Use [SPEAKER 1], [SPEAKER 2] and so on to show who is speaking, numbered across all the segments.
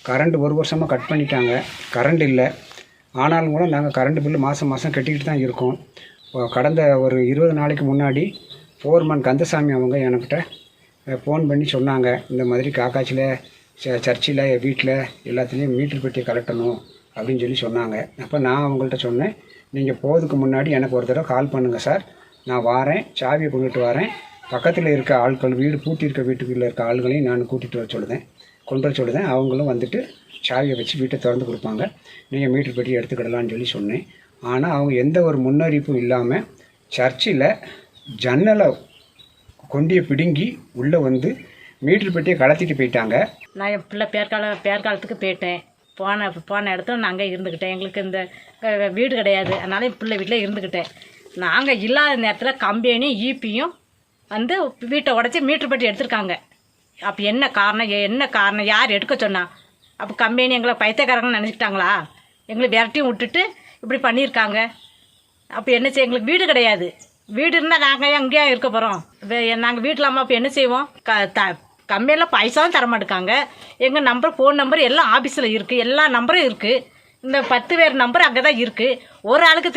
[SPEAKER 1] Current 1 வருஷமாக cut பண்ணிட்டாங்க. Current இல்லை. ஆனாலும் கூட நாங்கள் கரண்ட் பில்லு மாதம் மாதம் கட்டிக்கிட்டு தான் இருக்கோம். கடந்த ஒரு 20 நாளைக்கு முன்னாடி ஃபோர்மேன் கந்தசாமி அவங்க என்கிட்ட ஃபோன் பண்ணி சொன்னாங்க, இந்த மாதிரி காக்காட்சியில் சர்ச்சில் வீட்டில் எல்லாத்துலேயும் மீட்டர் பெட்டியை கலட்டணும் அப்படின்னு சொல்லி சொன்னாங்க. அப்போ நான் அவங்கள்ட்ட சொன்னேன், நீங்கள் போகிறதுக்கு முன்னாடி எனக்கு ஒரு தடவை கால் பண்ணுங்கள் சார், நான் வாரேன், சாவியை கொண்டுட்டு வரேன், பக்கத்தில் இருக்க ஆட்கள் வீடு பூட்டி இருக்க வீட்டுக்குள்ளே இருக்க ஆள்களையும் நான் கூட்டிகிட்டு வர சொல்லுதேன். அவங்களும் வந்துட்டு சாவியை வச்சு வீட்டை திறந்து கொடுப்பாங்க, நீங்கள் மீட்டர் பெட்டி எடுத்துக்கிடலான்னு சொல்லி சொன்னேன். ஆனால் அவங்க எந்த ஒரு முன்னறிவிப்பும் இல்லாமல் சர்ச்சில் ஜன்னலை கொண்டியை பிடுங்கி உள்ளே வந்து மீட்டர் பெட்டியை கலத்திட்டு போயிட்டாங்க.
[SPEAKER 2] நான் என் பிள்ளை பேர்காலத்துக்கு போயிட்டேன். போன இடத்துல நான் அங்கே இருந்துக்கிட்டேன். எங்களுக்கு இந்த வீடு கிடையாது, அதனால என் பிள்ளை வீட்டில் இருந்துக்கிட்டேன். நாங்கள் இல்லாத நேரத்தில் கம்பெனியும் ஈபியும் வந்து வீட்டை உடச்சி மீட்டர் பெட்டி எடுத்திருக்காங்க. அப்போ என்ன காரணம் யார் எடுக்க சொன்னா? அப்போ கம்பெனி எங்களை பைத்தியக்காரங்கன்னு நினச்சிக்கிட்டாங்களா? எங்களை விரட்டியும் விட்டுட்டு இப்படி பண்ணியிருக்காங்க. அப்போ என்ன செய்ய? எங்களுக்கு வீடு கிடையாது. வீடு இருந்தால் நாங்கள் அங்கேயே இருக்க போகிறோம். நாங்கள் வீட்டில் அம்மா அப்போ என்ன செய்வோம்? கம்பெனியில் பைசாவும் தரமாட்டுக்காங்க. எங்கள் நம்பர், ஃபோன் நம்பர் எல்லாம் ஆஃபீஸில் இருக்குது, எல்லா நம்பரும் இருக்குது. இந்த 10 பேர் நம்பர் அங்கே தான் இருக்குது. ஒரு ஆளுக்கு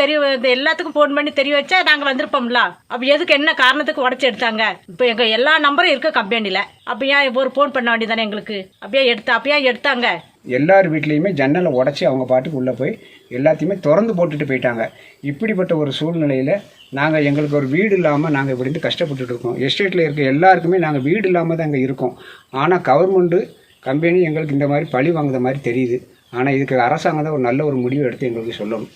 [SPEAKER 2] எல்லாத்துக்கும் ஃபோன் பண்ணி தெரிய வச்சா நாங்கள் வந்திருப்போம்ல. அப்போ எதுக்கு என்ன காரணத்துக்கு உடச்சி எடுத்தாங்க? இப்போ எங்கள் எல்லா நம்பரும் இருக்குது கம்பெனியில். அப்போ ஏன் ஒரு ஃபோன் பண்ண வேண்டியதானே எங்களுக்கு? அப்பயே எடுத்தாங்க.
[SPEAKER 1] எல்லார் வீட்லேயுமே ஜன்னலை உடச்சி அவங்க பாட்டுக்கு உள்ளே போய் எல்லாத்தையுமே திறந்து போட்டுட்டு போயிட்டாங்க. இப்படிப்பட்ட ஒரு சூழ்நிலையில் நாங்கள் எங்களுக்கு ஒரு வீடு இல்லாமல் நாங்கள் இப்படி இருந்து கஷ்டப்பட்டுட்டு இருக்கோம். எஸ்டேட்டில் இருக்க எல்லாருக்குமே நாங்கள் வீடு இல்லாமல் தான் இங்கே இருக்கோம். ஆனால் கவர்மெண்ட்டு கம்பெனி எங்களுக்கு இந்த மாதிரி பழி வாங்குற மாதிரி தெரியுது. ஆனால் இதுக்கு அரசாங்கம் தான் ஒரு நல்ல ஒரு முடிவு எடுத்து எங்களுக்கு சொல்லணும்.